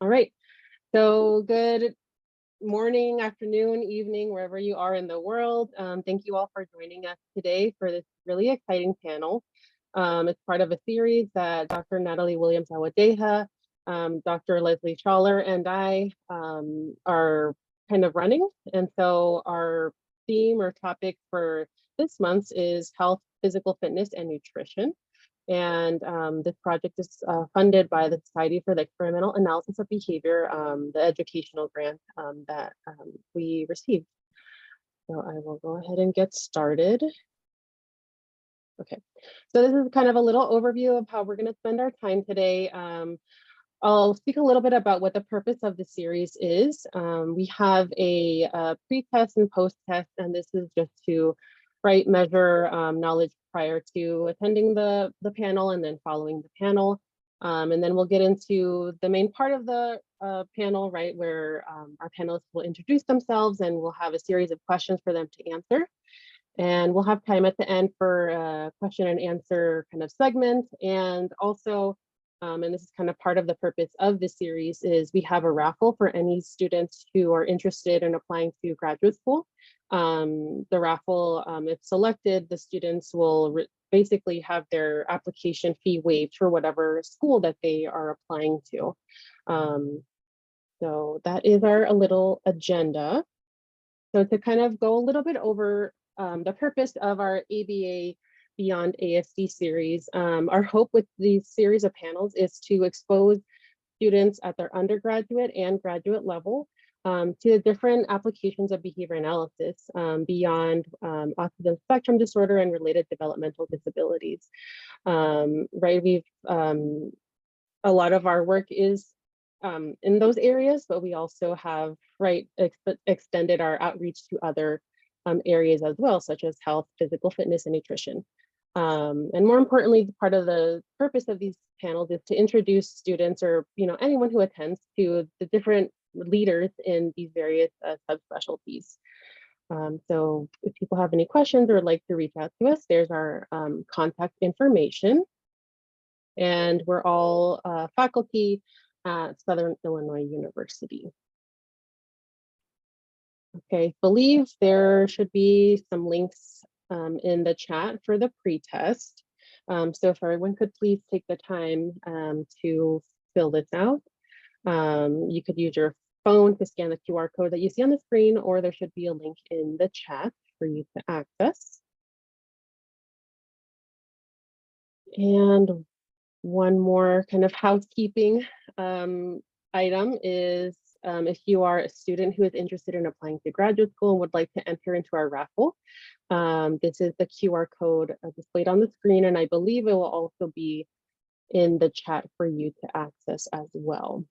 All right, so good morning, afternoon, evening, wherever you are in the world. Thank you all for joining us today for this really exciting panel. It's part of a series that Dr. Natalie Williams Awodeha, Dr. Lesley Shawler, and I are kind of running. And so our theme or topic for this month is health, physical fitness, and nutrition. And this project is funded by the Society for the Experimental Analysis of Behavior, the educational grant that we received. So I will go ahead and get started. Okay, so this is kind of a little overview of how we're going to spend our time today. I'll speak a little bit about what the purpose of the series is. We have a pre-test and post-test, and this is just to measure knowledge prior to attending the panel and then following the panel. And then we'll get into the main part of the panel, right, where our panelists will introduce themselves and we'll have a series of questions for them to answer. And we'll have time at the end for a question and answer kind of segment. And also, and this is kind of part of the purpose of this series, is we have a raffle for any students who are interested in applying to graduate school. The raffle, if selected, the students will basically have their application fee waived for whatever school that they are applying to. So that is a little agenda. So to kind of go a little bit over the purpose of our ABA Beyond ASD series, our hope with these series of panels is to expose students at their undergraduate and graduate level to the different applications of behavior analysis beyond autism spectrum disorder and related developmental disabilities. Right, we've a lot of our work is in those areas, but we also have extended our outreach to other areas as well, such as health, physical fitness, and nutrition. And more importantly, part of the purpose of these panels is to introduce students or anyone who attends to the different leaders in these various subspecialties. So if people have any questions or would like to reach out to us, there's our contact information. And we're all faculty at Southern Illinois University. Okay, I believe there should be some links in the chat for the pre-test. So if everyone could please take the time to fill this out. You could use your phone to scan the QR code that you see on the screen, or there should be a link in the chat for you to access. And one more kind of housekeeping item is if you are a student who is interested in applying to graduate school and would like to enter into our raffle, this is the QR code displayed on the screen, and I believe it will also be in the chat for you to access as well.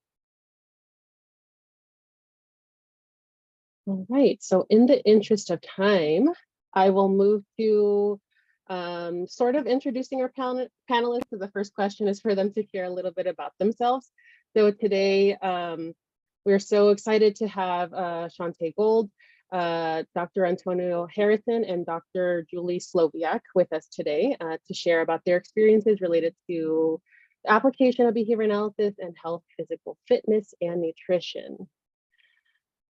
All right, so in the interest of time, I will move to sort of introducing our panelists. So the first question is for them to share a little bit about themselves. So today, we're so excited to have Chauntae Gold, Dr. Antonio Harrison, and Dr. Julie Slowiak with us today to share about their experiences related to the application of behavior analysis and health, physical fitness, and nutrition.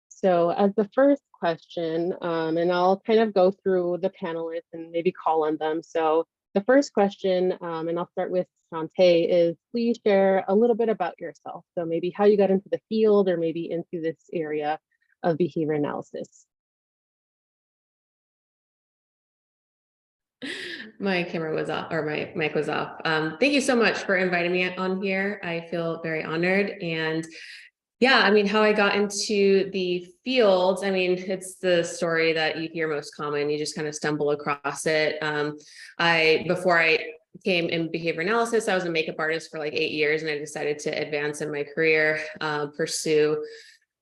So as the first question, and I'll kind of go through the panelists and maybe call on them. So the first question, and I'll start with Chauntae, is please share a little bit about yourself. So maybe how you got into the field or maybe into this area of behavior analysis. My camera was off, or my mic was off. Thank you so much for inviting me on here. I feel very honored. And yeah, I mean, how I got into the field, I mean, it's the story that you hear most common. You just kind of stumble across it. Before I came in behavior analysis, I was a makeup artist for like 8 years, and I decided to advance in my career, pursue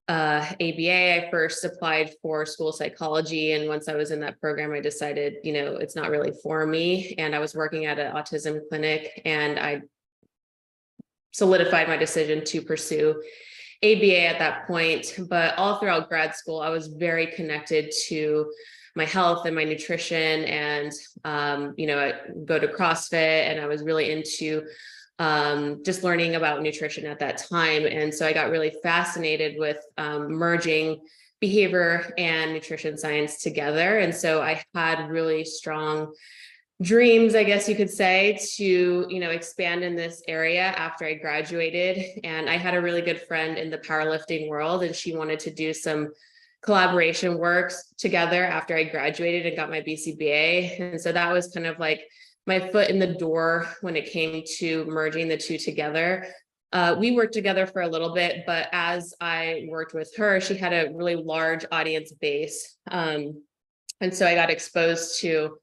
ABA. I first applied for school psychology, and once I was in that program, I decided, it's not really for me. And I was working at an autism clinic, and I solidified my decision to pursue ABA at that point. But all throughout grad school, I was very connected to my health and my nutrition, and I go to CrossFit, and I was really into just learning about nutrition at that time. And so I got really fascinated with merging behavior and nutrition science together. And so I had really strong dreams, I guess you could say, to, expand in this area after I graduated. And I had a really good friend in the powerlifting world, and she wanted to do some collaboration works together after I graduated and got my BCBA. And so that was kind of like my foot in the door when it came to merging the two together. We worked together for a little bit, but as I worked with her, she had a really large audience base. And so I got exposed to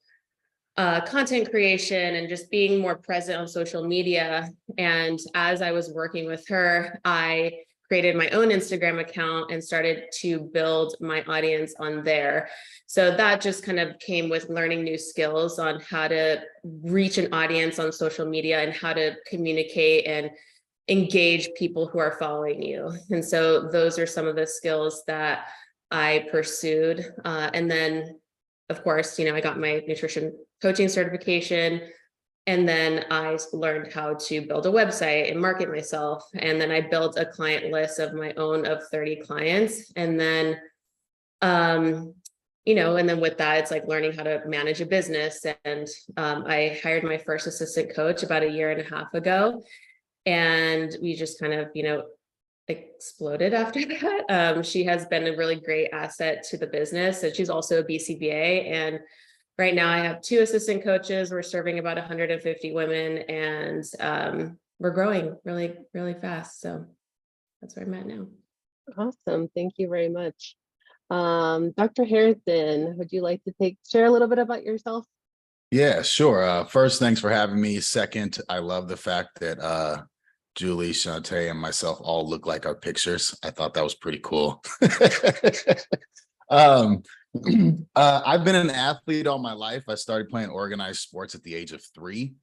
content creation and just being more present on social media. And as I was working with her, I created my own Instagram account and started to build my audience on there. So that just kind of came with learning new skills on how to reach an audience on social media and how to communicate and engage people who are following you. And so those are some of the skills that I pursued. And then, of course, I got my nutrition coaching certification. And then I learned how to build a website and market myself. And then I built a client list of my own of 30 clients. And then, and then with that, it's like learning how to manage a business. And I hired my first assistant coach about 1.5 years ago. And we just kind of, exploded after that. She has been a really great asset to the business. And she's also a BCBA. And right now I have 2 assistant coaches. We're serving about 150 women, and we're growing really, really fast. So that's where I'm at now. Awesome. Thank you very much. Dr. Harrison, would you like to share a little bit about yourself? Yeah, sure. First, thanks for having me. Second, I love the fact that Julie, Chauntae, and myself all look like our pictures. I thought that was pretty cool. I've been an athlete all my life. I started playing organized sports at the age of 3.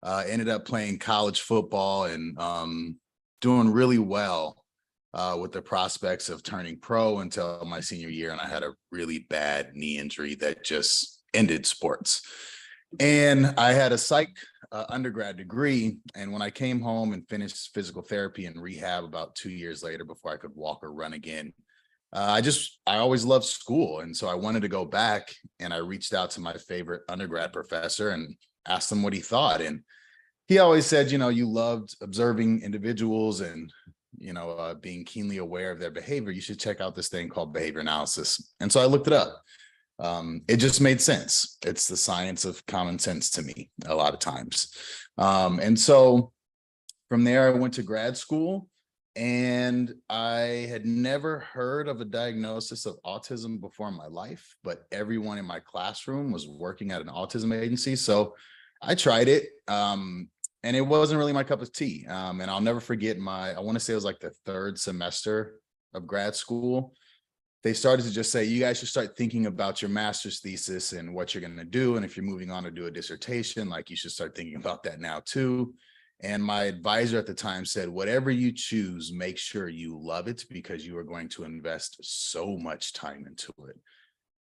Ended up playing college football and doing really well with the prospects of turning pro until my senior year. And I had a really bad knee injury that just ended sports. And I had a psych undergrad degree. And when I came home and finished physical therapy and rehab about 2 years later, before I could walk or run again, I always loved school. And so I wanted to go back, and I reached out to my favorite undergrad professor and asked him what he thought. And he always said, you loved observing individuals and, being keenly aware of their behavior. You should check out this thing called behavior analysis. And so I looked it up. It just made sense. It's the science of common sense to me a lot of times. And so from there, I went to grad school, and I had never heard of a diagnosis of autism before in my life, but everyone in my classroom was working at an autism agency. So I tried it, and it wasn't really my cup of tea. And I'll never forget I want to say it was like the 3rd semester of grad school. They started to just say, you guys should start thinking about your master's thesis and what you're going to do. And if you're moving on to do a dissertation, you should start thinking about that now too. And my advisor at the time said, whatever you choose, make sure you love it, because you are going to invest so much time into it.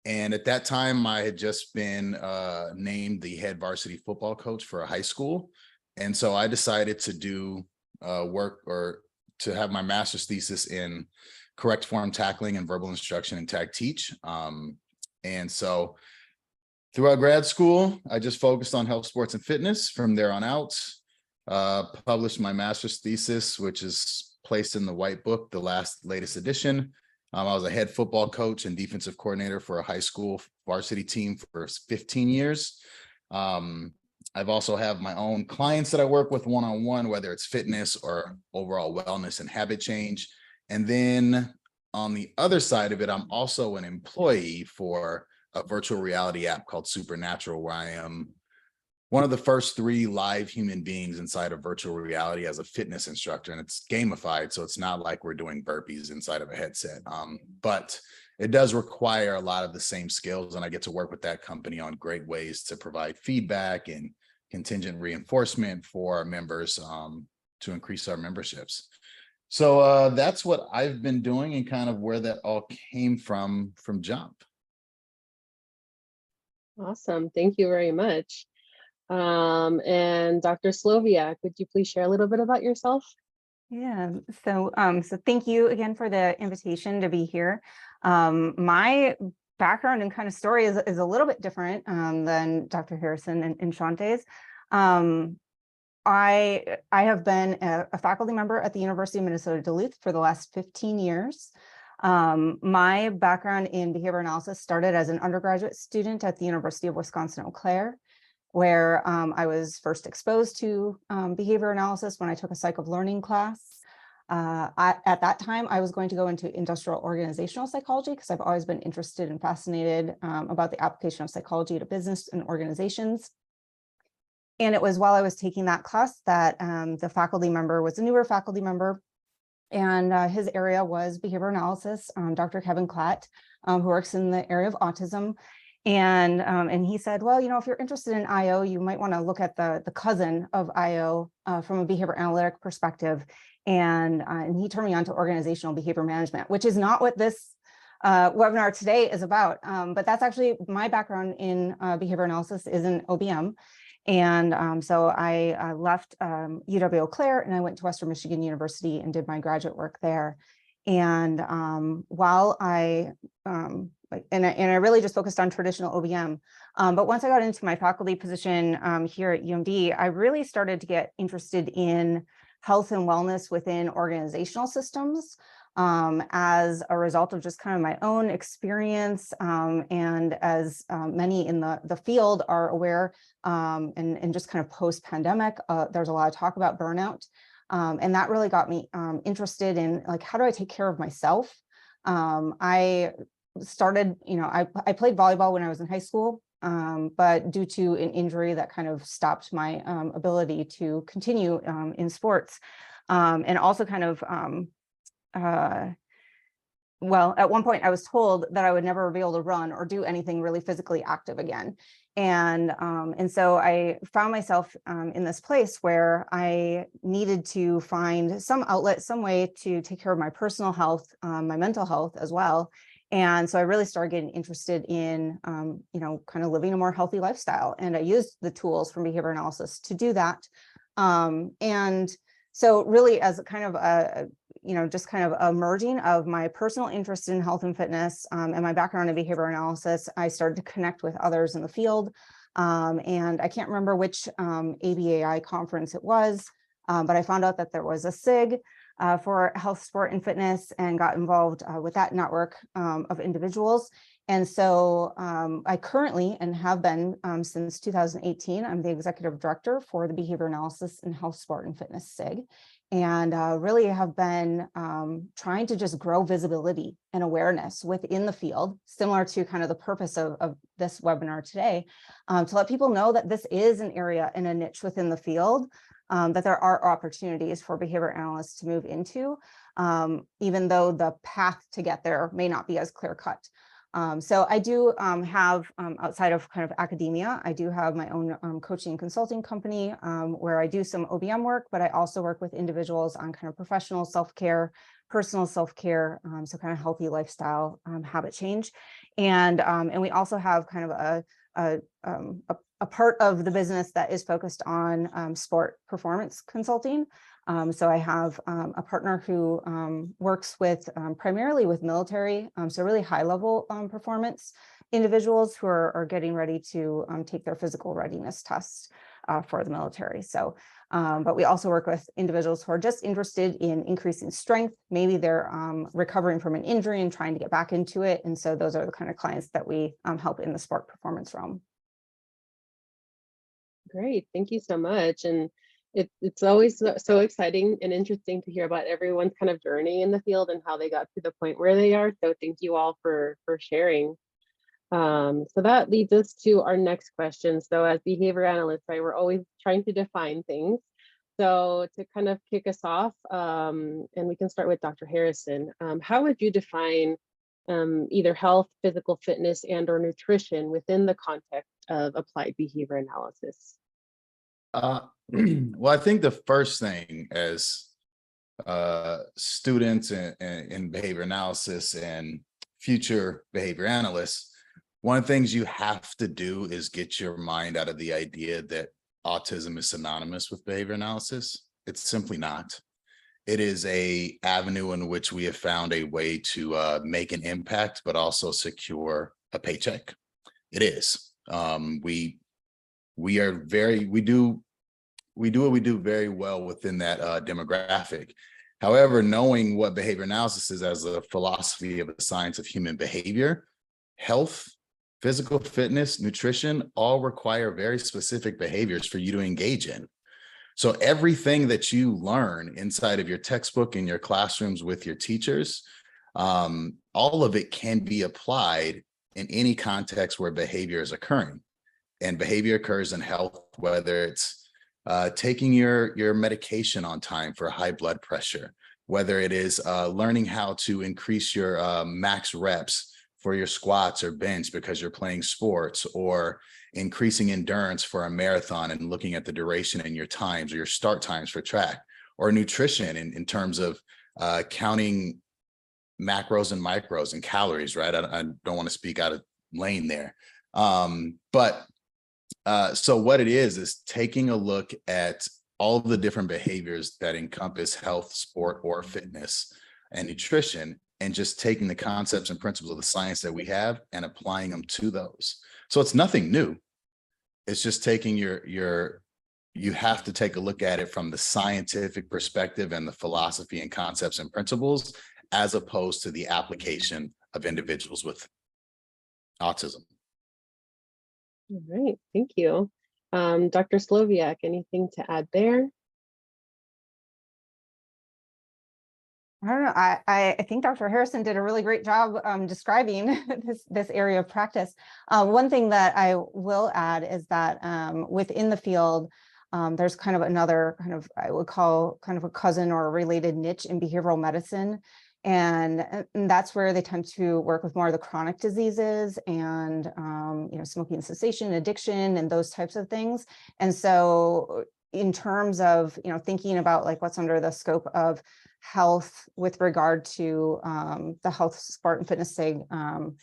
And at that time, I had just been named the head varsity football coach for a high school. And so I decided to do to have my master's thesis in correct form tackling and verbal instruction and tag teach. And so throughout grad school, I just focused on health, sports, and fitness. From there on out, published my master's thesis, which is placed in the white book, the latest edition. I was a head football coach and defensive coordinator for a high school varsity team for 15 years. I've also have my own clients that I work with one-on-one, whether it's fitness or overall wellness and habit change. And then on the other side of it, I'm also an employee for a virtual reality app called Supernatural, where I am one of the first 3 live human beings inside of virtual reality as a fitness instructor. And it's gamified, so it's not like we're doing burpees inside of a headset. But it does require a lot of the same skills. And I get to work with that company on great ways to provide feedback and contingent reinforcement for our members to increase our memberships. So that's what I've been doing, and kind of where that all came from Jump. Awesome. Thank you very much. And Dr. Slowiak, would you please share a little bit about yourself? Yeah, so thank you again for the invitation to be here. My background and kind of story is a little bit different than Dr. Harrison and Chauntae's. I have been a faculty member at the University of Minnesota Duluth for the last 15 years. My background in behavior analysis started as an undergraduate student at the University of Wisconsin-Eau Claire, where I was first exposed to behavior analysis when I took a psych of learning class. At that time, I was going to go into industrial organizational psychology because I've always been interested and fascinated about the application of psychology to business and organizations. And it was while I was taking that class that the faculty member was a newer faculty member, and his area was behavior analysis, Dr. Kevin Klatt, who works in the area of autism. And he said, well, if you're interested in IO, you might want to look at the cousin of IO from a behavior analytic perspective. And he turned me on to organizational behavior management, which is not what this webinar today is about. But that's actually my background in behavior analysis is in OBM. And so I left UW-Eau Claire and I went to Western Michigan University and did my graduate work there. And while I really just focused on traditional OBM. But once I got into my faculty position here at UMD, I really started to get interested in health and wellness within organizational systems as a result of just kind of my own experience. And as many in the field are aware, and just kind of post-pandemic, there's a lot of talk about burnout. And that really got me interested in like, how do I take care of myself? I started, I played volleyball when I was in high school, but due to an injury that kind of stopped my ability to continue in sports, and also kind of, well, at one point I was told that I would never be able to run or do anything really physically active again. And so I found myself in this place where I needed to find some outlet, some way to take care of my personal health, my mental health as well. And so I really started getting interested in, kind of living a more healthy lifestyle. And I used the tools from behavior analysis to do that. And so really as kind of a, just kind of a merging of my personal interest in health and fitness and my background in behavior analysis, I started to connect with others in the field. And I can't remember which ABAI conference it was, but I found out that there was a SIG for health, sport, and fitness, and got involved with that network of individuals. And so I currently, and have been since 2018, I'm the executive director for the Behavior Analysis and Health, Sport, and Fitness SIG. And really have been trying to just grow visibility and awareness within the field, similar to kind of the purpose of this webinar today, to let people know that this is an area and a niche within the field, that there are opportunities for behavior analysts to move into, even though the path to get there may not be as clear cut. So I do have, outside of kind of academia, I do have my own coaching and consulting company where I do some OBM work, but I also work with individuals on kind of professional self-care, personal self-care, so kind of healthy lifestyle, habit change. And we also have kind of a part of the business that is focused on sport performance consulting. So I have a partner who works with primarily with military, so really high level performance individuals who are getting ready to take their physical readiness tests for the military. So, but we also work with individuals who are just interested in increasing strength. Maybe they're recovering from an injury and trying to get back into it. And so those are the kind of clients that we help in the sport performance realm. Great, thank you so much. And it's always so exciting and interesting to hear about everyone's kind of journey in the field and how they got to the point where they are. So thank you all for sharing. So that leads us to our next question. So as behavior analysts, right, we're always trying to define things. So to kind of kick us off, and we can start with Dr. Harrison, how would you define either health, physical fitness, and or nutrition within the context of applied behavior analysis? Well, I think the first thing as students in behavior analysis and future behavior analysts, one of the things you have to do is get your mind out of the idea that autism is synonymous with behavior analysis. It's simply not. It is a avenue in which we have found a way to make an impact, but also secure a paycheck. It is. We do what we do very well within that demographic. However, knowing what behavior analysis is as a philosophy of the science of human behavior, health, physical fitness, nutrition, all require very specific behaviors for you to engage in. So everything that you learn inside of your textbook in your classrooms with your teachers, all of it can be applied in any context where behavior is occurring. And behavior occurs in health, whether it's taking your medication on time for high blood pressure, whether it is learning how to increase your max reps for your squats or bench because you're playing sports, or increasing endurance for a marathon and looking at the duration and your times or your start times for track, or nutrition in terms of counting macros and micros and calories, right? I don't want to speak out of lane there. So what it is taking a look at all of the different behaviors that encompass health, sport, or fitness and nutrition, and just taking the concepts and principles of the science that we have and applying them to those. So it's nothing new. It's just taking you have to take a look at it from the scientific perspective and the philosophy and concepts and principles, as opposed to the application of individuals with autism. All right, thank you. Dr. Slowiak, anything to add there? I don't know. I think Dr. Harrison did a really great job describing this area of practice. One thing that I will add is that within the field, there's kind of another I would call kind of a cousin or a related niche in behavioral medicine. And that's where they tend to work with more of the chronic diseases and, smoking cessation, addiction, and those types of things. And so in terms of, thinking about like what's under the scope of health with regard to the health, sport, and fitness SEAB,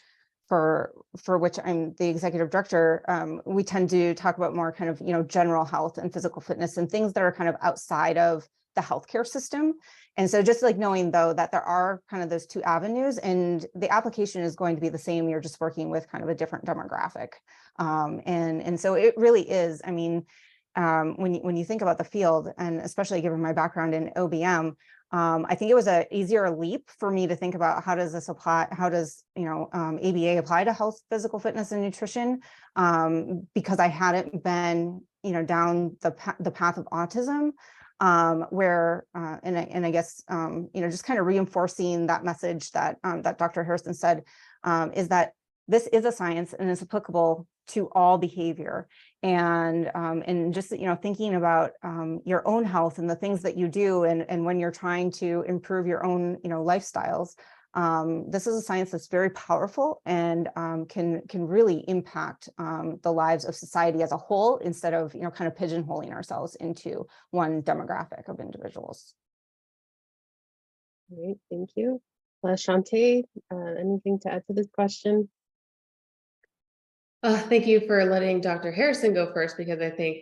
for which I'm the executive director, we tend to talk about more kind of, general health and physical fitness and things that are kind of outside of the healthcare system. And so just like knowing though that there are kind of those two avenues, and the application is going to be the same, you're just working with kind of a different demographic. And so it really is, I mean, when you think about the field, and especially given my background in OBM, I think it was an easier leap for me to think about how does this apply, how does ABA apply to health, physical fitness, and nutrition, because I hadn't been down the path of autism, where and I guess just kind of reinforcing that message that that Dr. Harrison said, is that this is a science and it's applicable to all behavior, and just thinking about your own health and the things that you do, and when you're trying to improve your own lifestyles, this is a science that's very powerful and can really impact the lives of society as a whole, instead of kind of pigeonholing ourselves into one demographic of individuals. All right, thank you. Chauntae, anything to add to this question? Thank you for letting Dr. Harrison go first, because I think,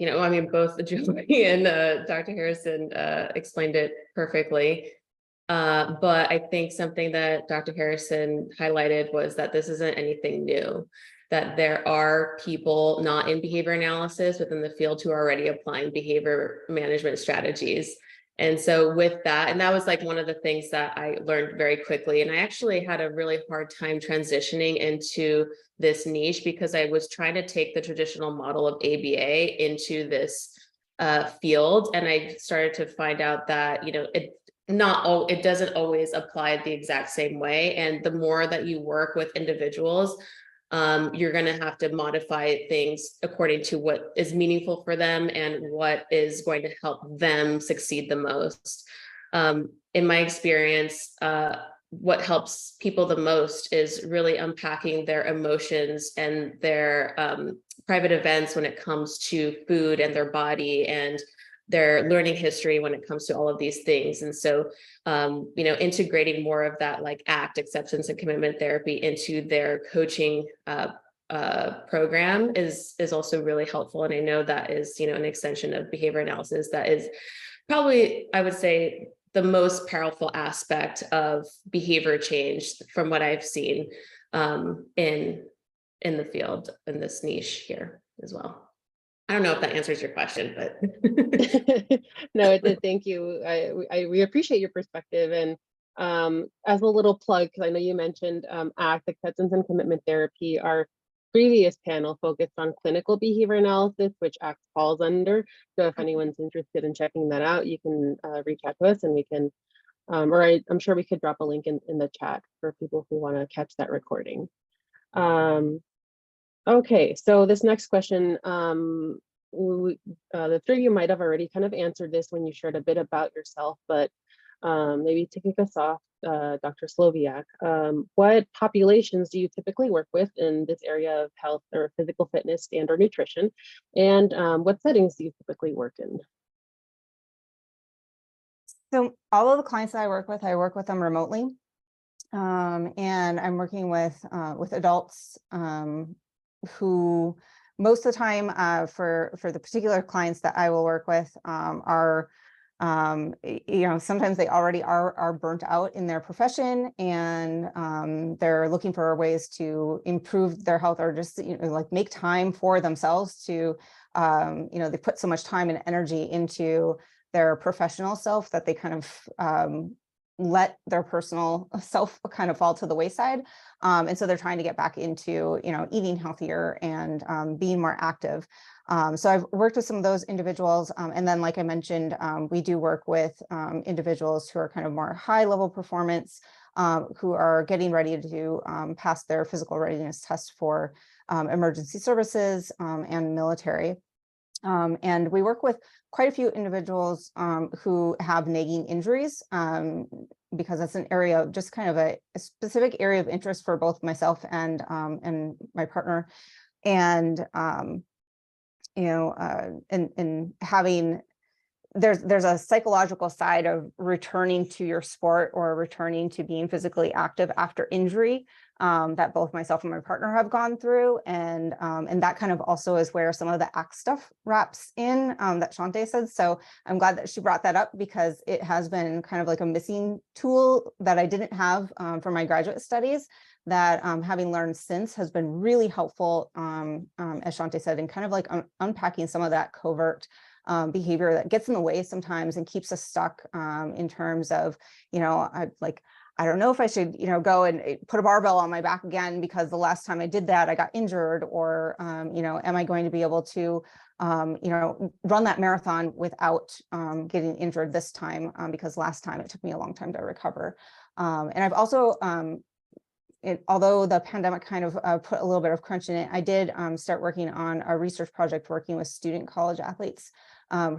both Julie and Dr. Harrison explained it perfectly. But I think something that Dr. Harrison highlighted was that this isn't anything new, that there are people not in behavior analysis within the field who are already applying behavior management strategies. And so with that, and that was like one of the things that I learned very quickly. And I actually had a really hard time transitioning into this niche, because I was trying to take the traditional model of ABA into this field. And I started to find out that, it doesn't always apply the exact same way. And the more that you work with individuals, you're going to have to modify things according to what is meaningful for them and what is going to help them succeed the most. In my experience, what helps people the most is really unpacking their emotions and their private events when it comes to food and their body, and their learning history when it comes to all of these things. And so, integrating more of that like ACT, acceptance and commitment therapy, into their coaching program is also really helpful. And I know that is, an extension of behavior analysis that is probably, I would say, the most powerful aspect of behavior change from what I've seen in the field, in this niche here as well. I don't know if that answers your question, but No, it did. Thank you. We appreciate your perspective. And as a little plug, because I know you mentioned ACT, acceptance and commitment therapy, our previous panel focused on clinical behavior analysis, which ACT falls under. So if anyone's interested in checking that out, you can reach out to us and we can, I'm sure we could drop a link in the chat for people who want to catch that recording. Okay, so this next question, the three of you might have already kind of answered this when you shared a bit about yourself, but maybe to kick us off, Dr. Slowiak, what populations do you typically work with in this area of health or physical fitness and or nutrition? And what settings do you typically work in? So all of the clients that I work with them remotely. And I'm working with adults who most of the time for the particular clients that I will work with are sometimes they already are burnt out in their profession, and they're looking for ways to improve their health, or just like make time for themselves to they put so much time and energy into their professional self that they kind of let their personal self kind of fall to the wayside. And so they're trying to get back into, eating healthier and being more active. So I've worked with some of those individuals. And then, like I mentioned, we do work with individuals who are kind of more high level performance, who are getting ready to pass their physical readiness test for emergency services and military. And we work with quite a few individuals who have nagging injuries, because that's an area of just kind of a specific area of interest for both myself and my partner. And and having there's a psychological side of returning to your sport or returning to being physically active after injury that both myself and my partner have gone through. And that kind of also is where some of the ACT stuff wraps in that Chauntae said. So I'm glad that she brought that up, because it has been kind of like a missing tool that I didn't have for my graduate studies, that having learned since has been really helpful, as Chauntae said, in kind of like unpacking some of that covert behavior that gets in the way sometimes and keeps us stuck in terms of, I don't know if I should, go and put a barbell on my back again, because the last time I did that, I got injured, or, am I going to be able to, run that marathon without getting injured this time, because last time it took me a long time to recover. And I've also, although the pandemic kind of put a little bit of crunch in it, I did start working on a research project working with student college athletes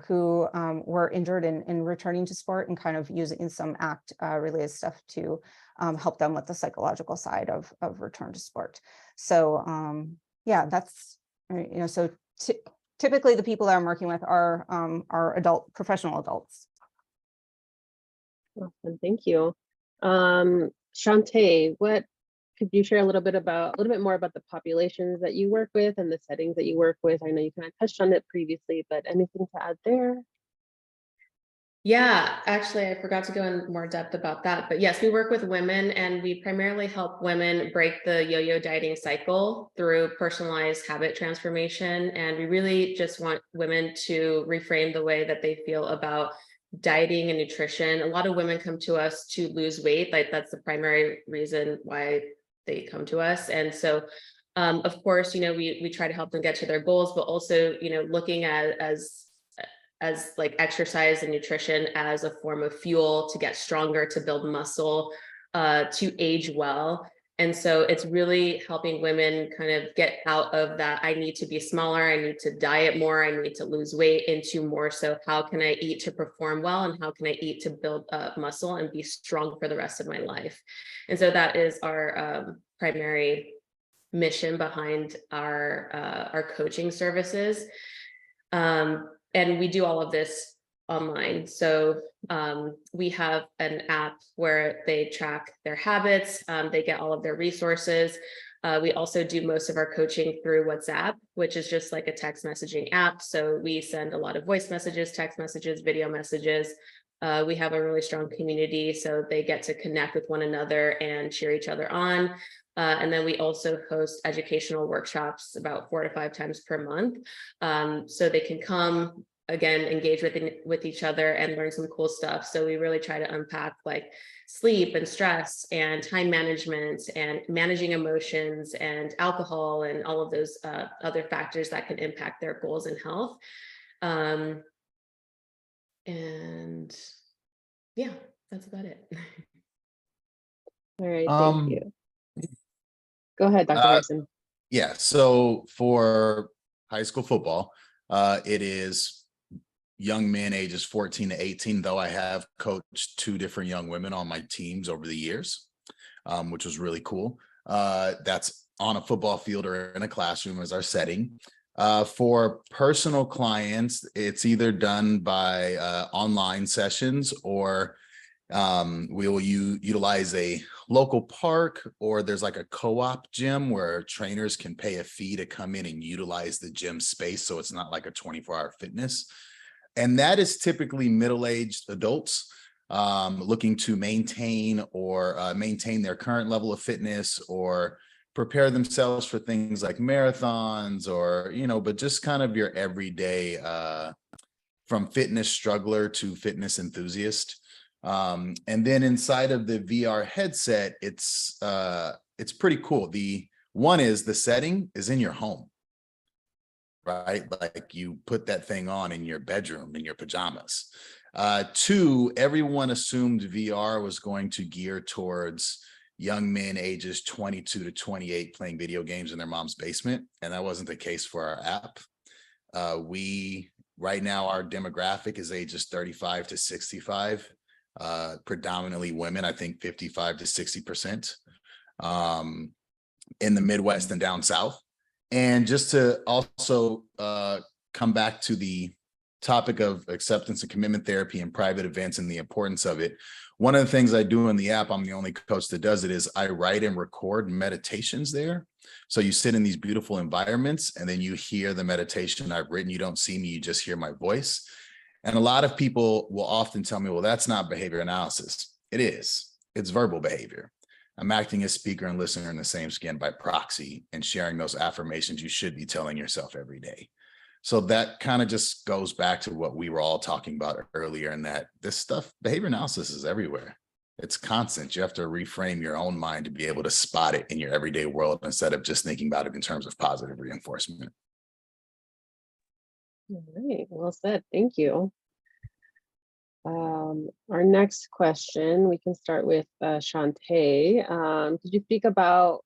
who were injured and returning to sport, and kind of using some ACT related stuff to help them with the psychological side of return to sport. So yeah, that's, so typically the people that I'm working with are professional adults. Awesome, thank you. Chauntae, could you share a little bit more about the populations that you work with and the settings that you work with? I know you kind of touched on it previously, but anything to add there? Yeah, actually, I forgot to go in more depth about that. But yes, we work with women, and we primarily help women break the yo-yo dieting cycle through personalized habit transformation. And we really just want women to reframe the way that they feel about dieting and nutrition. A lot of women come to us to lose weight. Like, that's the primary reason why they come to us. And so of course, we try to help them get to their goals, but also, looking at as like exercise and nutrition as a form of fuel to get stronger, to build muscle, to age well. And so it's really helping women kind of get out of that, I need to be smaller, I need to diet more, I need to lose weight, into more so, how can I eat to perform well, and how can I eat to build muscle and be strong for the rest of my life. And so that is our primary mission behind our coaching services. And we do all of this online. So we have an app where they track their habits, they get all of their resources. We also do most of our coaching through WhatsApp, which is just like a text messaging app. So we send a lot of voice messages, text messages, video messages. We have a really strong community, so they get to connect with one another and cheer each other on. And then we also host educational workshops about 4 to 5 times per month. So they can come, again, engage with each other and learn some cool stuff. So we really try to unpack like sleep and stress and time management and managing emotions and alcohol and all of those other factors that can impact their goals and health. And yeah, that's about it. All right, thank you. Go ahead, Dr. Harrison. Yeah, so for high school football, it is young men ages 14 to 18, though I have coached 2 different young women on my teams over the years, which was really cool. That's on a football field or in a classroom as our setting. For personal clients, it's either done by online sessions, or we will utilize a local park, or there's like a co-op gym where trainers can pay a fee to come in and utilize the gym space. So it's not like a 24-hour fitness. And that is typically middle-aged adults looking to maintain their current level of fitness, or prepare themselves for things like marathons, or, but just kind of your everyday from fitness struggler to fitness enthusiast. And then inside of the VR headset, it's pretty cool. The one is the setting is in your home, right? Like you put that thing on in your bedroom in your pajamas. 2, everyone assumed VR was going to gear towards young men ages 22 to 28 playing video games in their mom's basement. And that wasn't the case for our app. Right now, our demographic is ages 35 to 65, predominantly women, I think 55 to 60%, in the Midwest and down South. And just to also come back to the topic of acceptance and commitment therapy and private events and the importance of it, one of the things I do in the app, I'm the only coach that does it, is I write and record meditations there. So you sit in these beautiful environments and then you hear the meditation I've written. You don't see me, you just hear my voice. And a lot of people will often tell me, well, that's not behavior analysis. It is. It's verbal behavior. I'm acting as speaker and listener in the same skin by proxy and sharing those affirmations you should be telling yourself every day. So that kind of just goes back to what we were all talking about earlier, and that this stuff, behavior analysis, is everywhere. It's constant. You have to reframe your own mind to be able to spot it in your everyday world instead of just thinking about it in terms of positive reinforcement. All right, well said. Thank you. Our next question, we can start with Chauntae. Could you speak about,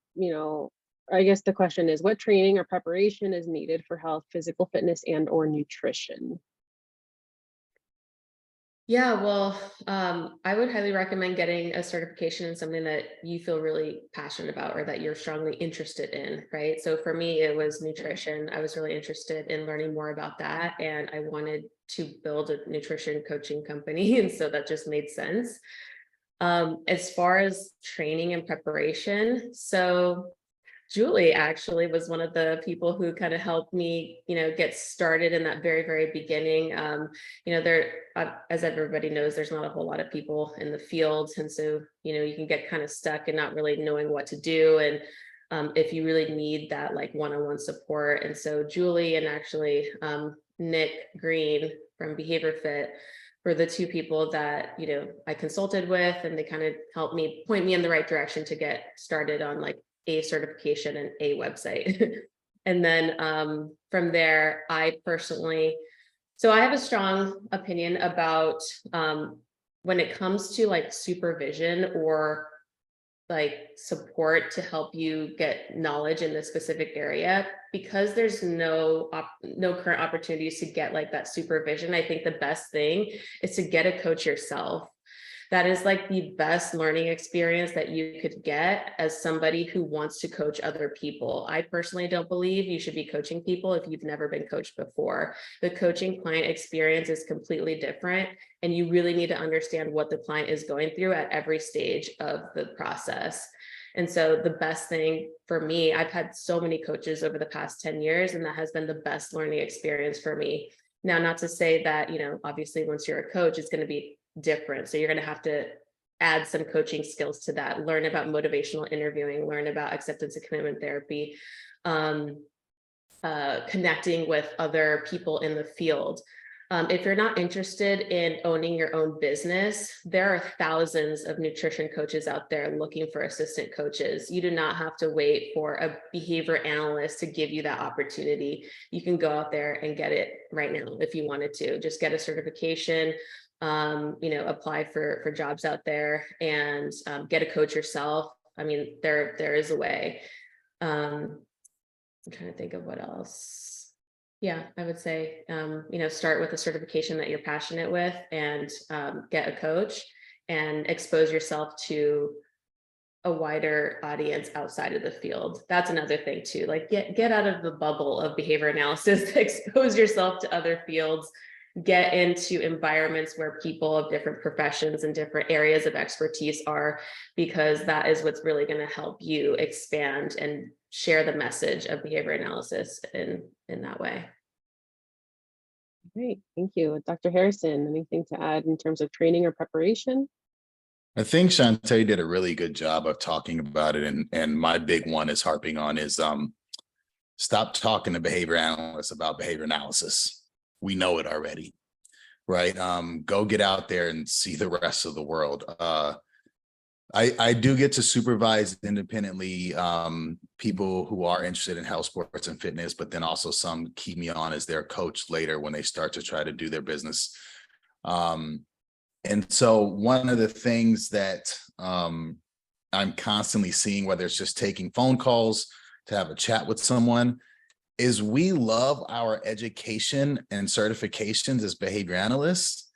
I guess the question is, what training or preparation is needed for health, physical fitness, and or nutrition? Yeah, well, I would highly recommend getting a certification in something that you feel really passionate about or that you're strongly interested in, right? So for me, it was nutrition. I was really interested in learning more about that, and I wanted to build a nutrition coaching company, and so that just made sense. As far as training and preparation, so Julie actually was one of the people who kind of helped me, get started in that very, very beginning. As everybody knows, there's not a whole lot of people in the field. And so, you can get kind of stuck and not really knowing what to do. And if you really need that like one-on-one support. And so Julie and actually Nick Green from Behavior Fit were the 2 people that, I consulted with, and they kind of helped me point me in the right direction to get started on like a certification and a website. And then from there, I have a strong opinion about when it comes to like supervision or like support to help you get knowledge in this specific area, because there's no current opportunities to get like that supervision. I think the best thing is to get a coach yourself. That is like the best learning experience that you could get as somebody who wants to coach other people. I personally don't believe you should be coaching people if you've never been coached before. The coaching client experience is completely different, and you really need to understand what the client is going through at every stage of the process. And so the best thing for me, I've had so many coaches over the past 10 years, and that has been the best learning experience for me. Now, not to say that, obviously once you're a coach, it's going to be different. So you're going to have to add some coaching skills to that, learn about motivational interviewing, learn about acceptance and commitment therapy, connecting with other people in the field. If you're not interested in owning your own business, there are thousands of nutrition coaches out there looking for assistant coaches. You do not have to wait for a behavior analyst to give you that opportunity. You can go out there and get it right now if you wanted to. Just get a certification, apply for jobs out there, and get a coach yourself. I mean, there is a way. I'm trying to think of what else. Yeah, I would say, start with a certification that you're passionate with, and get a coach and expose yourself to a wider audience outside of the field. That's another thing too, like get out of the bubble of behavior analysis, expose yourself to other fields, get into environments where people of different professions and different areas of expertise are, because that is what's really going to help you expand and share the message of behavior analysis in that way. Great, thank you. Dr. Harrison, anything to add in terms of training or preparation? I think Chauntae did a really good job of talking about it. And my big one is harping on is stop talking to behavior analysts about behavior analysis. We know it already, right? Go get out there and see the rest of the world. I do get to supervise independently people who are interested in health, sports, and fitness, but then also some keep me on as their coach later when they start to try to do their business. And so one of the things that I'm constantly seeing, whether it's just taking phone calls to have a chat with someone, is we love our education and certifications as behavior analysts,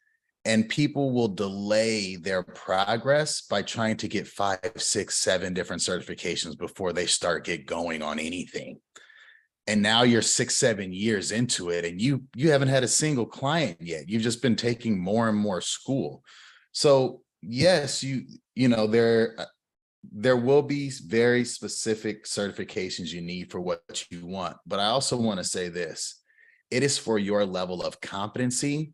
and people will delay their progress by trying to get 5, 6, 7 different certifications before they get going on anything. And now you're 6, 7 years into it, and you haven't had a single client yet. You've just been taking more and more school. So yes, there will be very specific certifications you need for what you want. But I also want to say this: it is for your level of competency,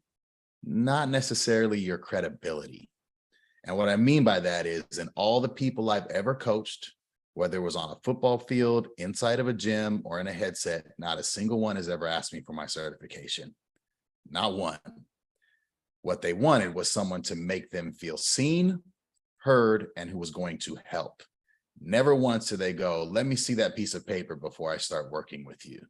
not necessarily your credibility. And what I mean by that is, in all the people I've ever coached, whether it was on a football field, inside of a gym, or in a headset, not a single one has ever asked me for my certification. Not one. What they wanted was someone to make them feel seen, heard, and who was going to help. Never once did they go, let me see that piece of paper before I start working with you.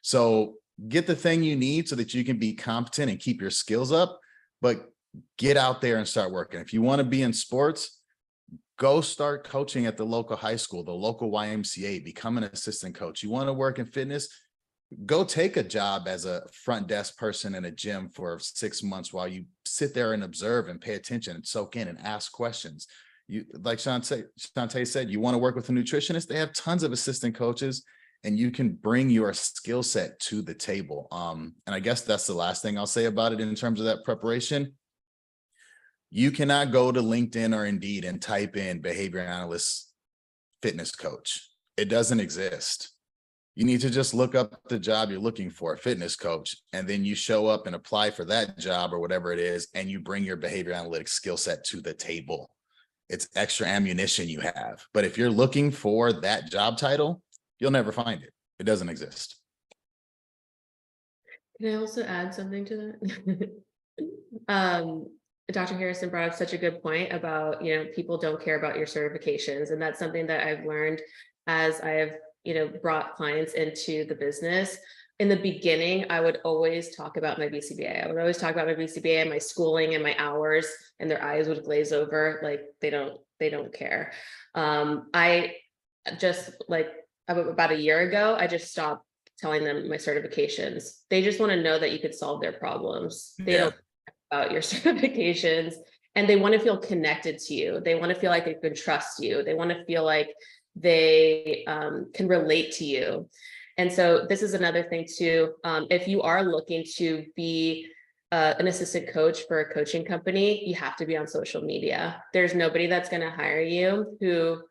So get the thing you need so that you can be competent and keep your skills up, but get out there and start working. If you want to be in sports, go start coaching at the local high school, the local YMCA, become an assistant coach. You want to work in fitness, go take a job as a front desk person in a gym for 6 months while you sit there and observe and pay attention and soak in and ask questions. You, like Chauntae said, you want to work with a nutritionist, they have tons of assistant coaches, and you can bring your skill set to the table. And I guess that's the last thing I'll say about it in terms of that preparation. You cannot go to LinkedIn or Indeed and type in behavior analyst fitness coach. It doesn't exist. You need to just look up the job you're looking for, fitness coach, and then you show up and apply for that job or whatever it is, and you bring your behavior analytics skill set to the table. It's extra ammunition you have. But if you're looking for that job title, you'll never find it. It doesn't exist. Can I also add something to that? Dr. Harrison brought up such a good point about, people don't care about your certifications. And that's something that I've learned as I've, brought clients into the business. In the beginning, I would always talk about my BCBA. I would always talk about my BCBA and my schooling and my hours, and their eyes would glaze over. Like they don't care. I just about a year ago, I just stopped telling them my certifications. They just want to know that you could solve their problems. They don't care about your certifications, and they want to feel connected to you. They want to feel like they can trust you. They want to feel like they can relate to you. And so this is another thing too. If you are looking to be an assistant coach for a coaching company, you have to be on social media. There's nobody that's going to hire you who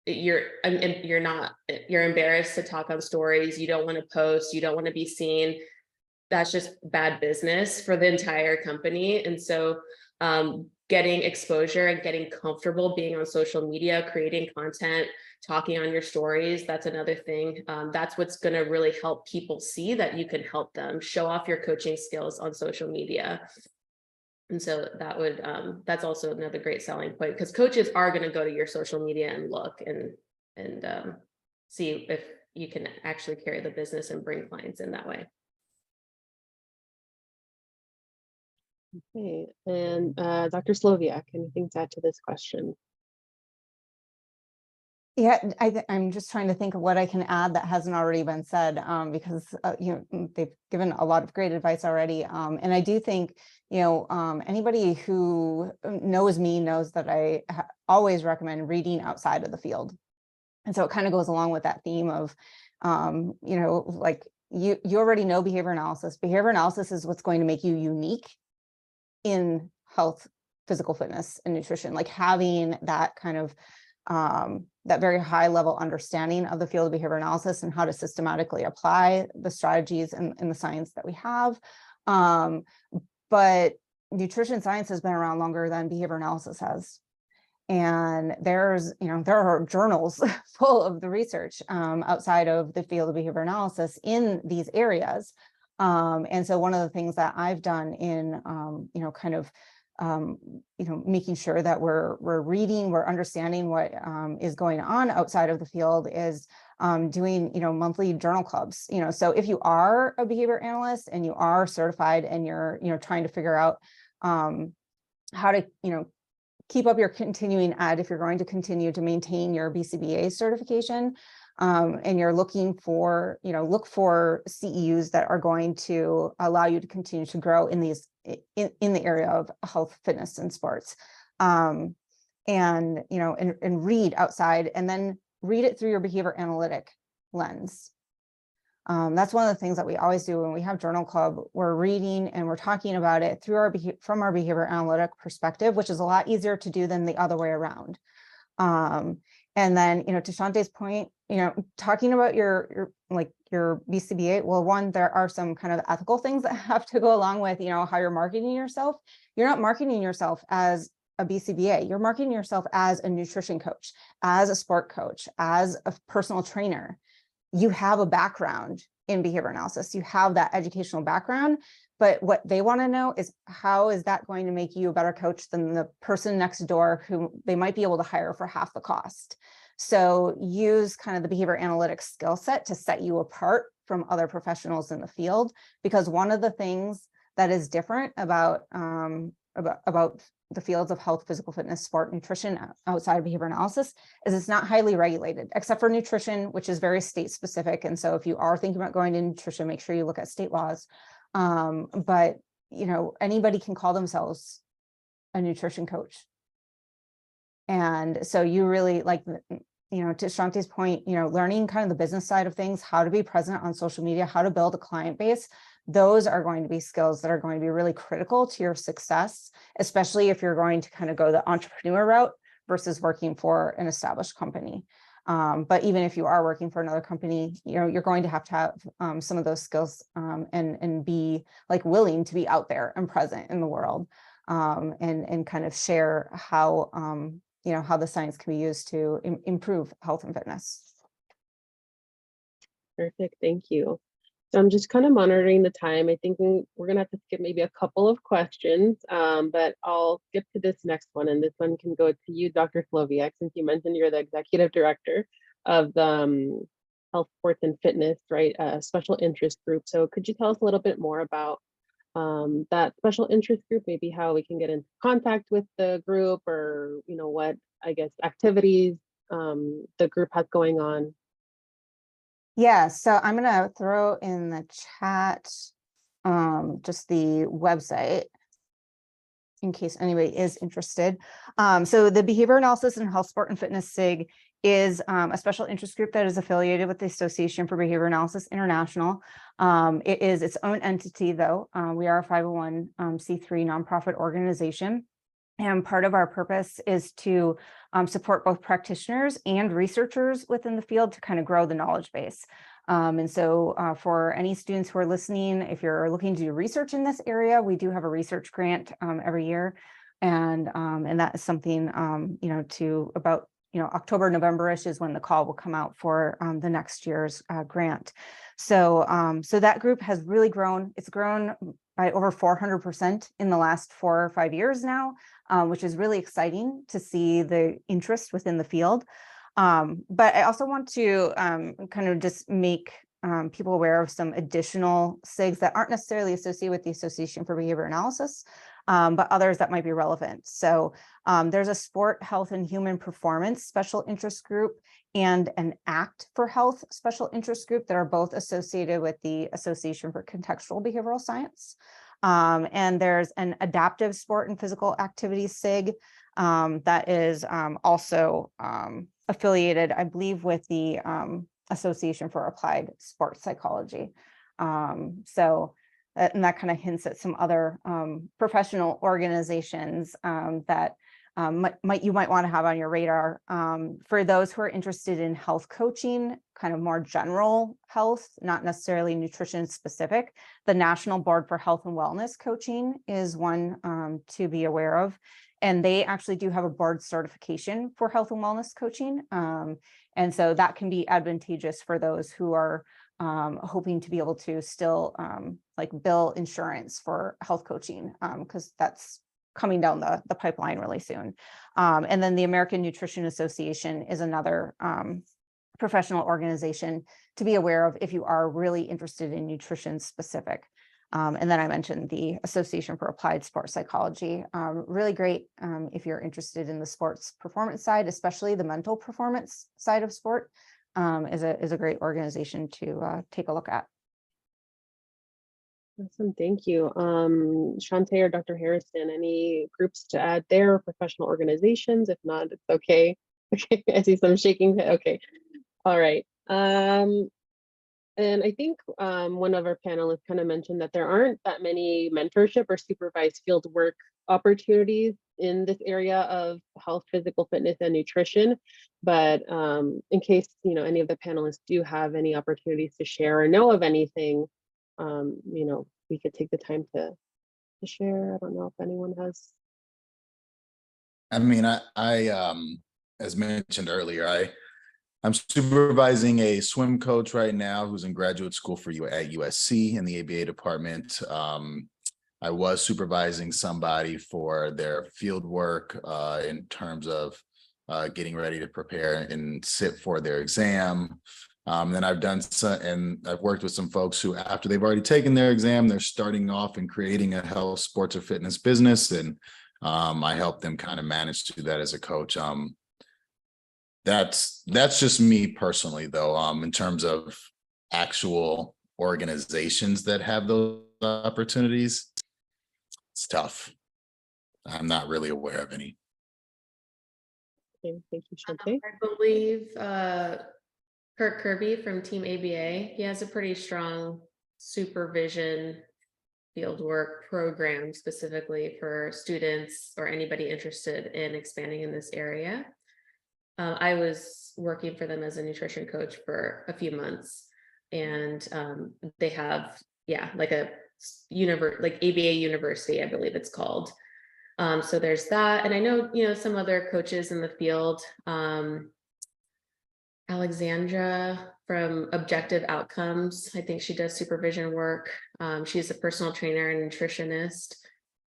you're embarrassed to talk on stories, you don't want to post, you don't want to be seen. That's just bad business for the entire company. And so getting exposure and getting comfortable being on social media, creating content, talking on your stories, that's another thing. That's what's going to really help people see that you can help them. Show off your coaching skills on social media. And so that would, that's also another great selling point, because coaches are going to go to your social media and look and see if you can actually carry the business and bring clients in that way. Okay, and Dr. Slowiak, anything to add to this question? Yeah, I'm just trying to think of what I can add that hasn't already been said, because they've given a lot of great advice already. And I do think, anybody who knows me knows that I always recommend reading outside of the field. And so it kind of goes along with that theme of, like you already know behavior analysis. Behavior analysis is what's going to make you unique in health, physical fitness, and nutrition, like having that kind of that very high level understanding of the field of behavior analysis and how to systematically apply the strategies and the science that we have. But nutrition science has been around longer than behavior analysis has. And there are journals full of the research outside of the field of behavior analysis in these areas. And so one of the things that I've done in, making sure that we're reading, we're understanding what is going on outside of the field is doing, monthly journal clubs. So if you are a behavior analyst and you are certified and you're, trying to figure out how to, keep up your continuing ed, if you're going to continue to maintain your BCBA certification, and you're looking for, look for CEUs that are going to allow you to continue to grow in these, in the area of health, fitness, and sports. And read outside, and then read it through your behavior analytic lens. That's one of the things that we always do when we have journal club. We're reading and we're talking about it through from our behavior analytic perspective, which is a lot easier to do than the other way around. And then, to Chauntae's point, talking about your BCBA, well, one, there are some kind of ethical things that have to go along with, how you're marketing yourself. You're not marketing yourself as a BCBA. You're marketing yourself as a nutrition coach, as a sport coach, as a personal trainer. You have a background in behavior analysis. You have that educational background, but what they want to know is, how is that going to make you a better coach than the person next door who they might be able to hire for half the cost? So use kind of the behavior analytics skill set to set you apart from other professionals in the field, because one of the things that is different about the fields of health, physical fitness, sport, nutrition outside of behavior analysis is it's not highly regulated, except for nutrition, which is very state specific. And so if you are thinking about going to nutrition, make sure you look at state laws. But anybody can call themselves a nutrition coach. And so you really, like, to Chauntae's point, learning kind of the business side of things, how to be present on social media, how to build a client base. Those are going to be skills that are going to be really critical to your success, especially if you're going to kind of go the entrepreneur route versus working for an established company. But even if you are working for another company, you're going to have some of those skills and be like willing to be out there and present in the world, and kind of share how how the science can be used to improve health and fitness. Perfect, thank you. So I'm just kind of monitoring the time. I think we're gonna have to skip maybe a couple of questions, but I'll skip to this next one, and this one can go to you, Dr. Slowiak, since you mentioned you're the executive director of the Health, Sports, and Fitness, right? Special interest group. So could you tell us a little bit more about that special interest group, maybe how we can get into contact with the group, or what, I guess, activities the group has going on? Yeah, so I'm going to throw in the chat just the website in case anybody is interested. So the Behavior Analysis and Health, Sport, and Fitness SIG is a special interest group that is affiliated with the Association for Behavior Analysis International. It is its own entity, though. We are a 501c3 nonprofit organization. And part of our purpose is to support both practitioners and researchers within the field to kind of grow the knowledge base. And so for any students who are listening, if you're looking to do research in this area, we do have a research grant every year. And that is something, to about, October, November-ish is when the call will come out for the next year's grant. So that group has really grown. It's grown by over 400% in the last 4 or 5 years now, which is really exciting to see the interest within the field. But I also want to kind of just make people aware of some additional SIGs that aren't necessarily associated with the Association for Behavior Analysis, but others that might be relevant. So there's a Sport, Health, and Human Performance Special Interest Group and an ACT for Health Special Interest Group that are both associated with the Association for Contextual Behavioral Science. And there's an Adaptive Sport and Physical Activities SIG that is also affiliated, I believe, with the Association for Applied Sports Psychology. And that kind of hints at some other professional organizations that you might want to have on your radar. For those who are interested in health coaching, kind of more general health, not necessarily nutrition specific, the National Board for Health and Wellness Coaching is one to be aware of. And they actually do have a board certification for health and wellness coaching. And so that can be advantageous for those who are hoping to be able to still bill insurance for health coaching, because that's coming down the pipeline really soon. And then the American Nutrition Association is another professional organization to be aware of if you are really interested in nutrition specific. And then I mentioned the Association for Applied Sports Psychology, really great if you're interested in the sports performance side, especially the mental performance side of sport, is a great organization to take a look at. Awesome, thank you. Chauntae or Dr. Harrison, any groups to add there, professional organizations? If not, it's okay. Okay, I see some shaking. Okay, all right. And I think one of our panelists kind of mentioned that there aren't that many mentorship or supervised field work opportunities in this area of health, physical fitness, and nutrition. But in case any of the panelists do have any opportunities to share or know of anything, we could take the time to share. I don't know if anyone has. I mean, I as mentioned earlier, I'm supervising a swim coach right now who's in graduate school at USC in the ABA department. I was supervising somebody for their field work in terms of getting ready to prepare and sit for their exam. Then I've done some, and I've worked with some folks who, after they've already taken their exam, they're starting off and creating a health, sports, or fitness business, and I help them kind of manage to do that as a coach. That's just me personally, though. In terms of actual organizations that have those opportunities, it's tough. I'm not really aware of any. Okay, thank you, Chauntae. I believe Kurt Kirby from Team ABA, he has a pretty strong supervision fieldwork program specifically for students or anybody interested in expanding in this area. I was working for them as a nutrition coach for a few months, and they have, like a like ABA University, I believe it's called. So there's that, and I know some other coaches in the field. Alexandra from Objective Outcomes, I think she does supervision work. She's a personal trainer and nutritionist.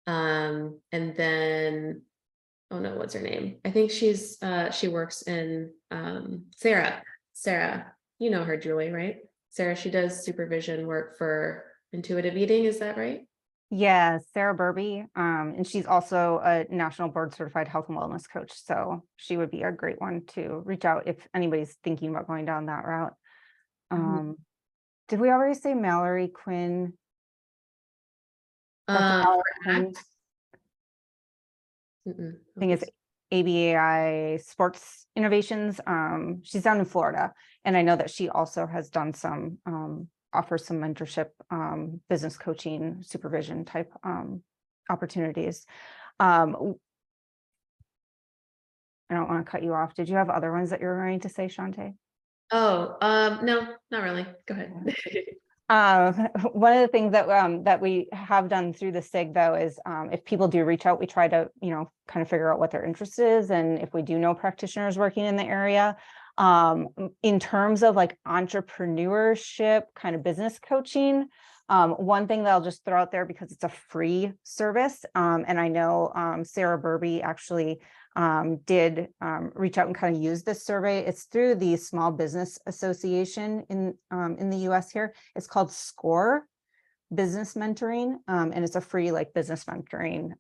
And then, oh no, what's her name? I think she works in Sarah, you know her, Julie, right? Sarah, she does supervision work for intuitive eating, is that right? Yeah, Sarah Burby, and she's also a national board certified health and wellness coach. So she would be a great one to reach out if anybody's thinking about going down that route. Did we already say Mallory Quinn? Mallory Quinn? I think it's ABAI Sports Innovations. She's down in Florida, and I know that she also has done some offers some mentorship, business coaching, supervision type opportunities. I don't want to cut you off. Did you have other ones that you were going to say, Chauntae? Oh, no, not really. Go ahead. One of the things that that we have done through the SIG though is if people do reach out, we try to, you know, kind of figure out what their interest is, and if we do know practitioners working in the area. In terms of like entrepreneurship, kind of business coaching, one thing that I'll just throw out there because it's a free service, and I know Sarah Burby actually did reach out and kind of use this survey. It's through the Small Business Association in the US here. It's called SCORE Business Mentoring, and it's a free like business mentoring.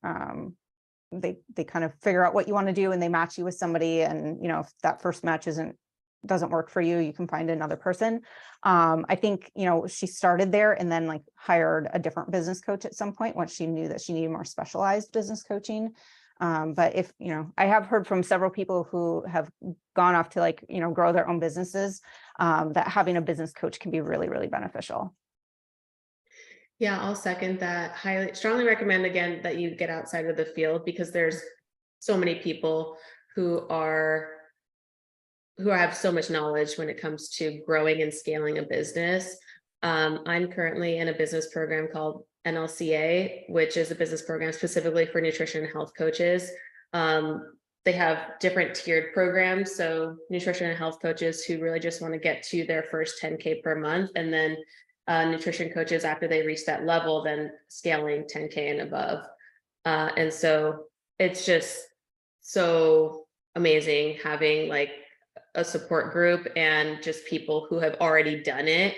They kind of figure out what you want to do and they match you with somebody, and you know, if that first match doesn't work for you, you can find another person. I think, you know, she started there and then like hired a different business coach at some point once she knew that she needed more specialized business coaching. But if, you know, I have heard from several people who have gone off to like, you know, grow their own businesses, that having a business coach can be really, really beneficial. Yeah, I'll second that. Highly, strongly recommend again that you get outside of the field, because there's so many people who have so much knowledge when it comes to growing and scaling a business. I'm currently in a business program called NLCA, which is a business program specifically for nutrition and health coaches. They have different tiered programs. So nutrition and health coaches who really just want to get to their first 10K per month, and then nutrition coaches after they reach that level, then scaling 10K and above. And so it's just so amazing having like a support group and just people who have already done it,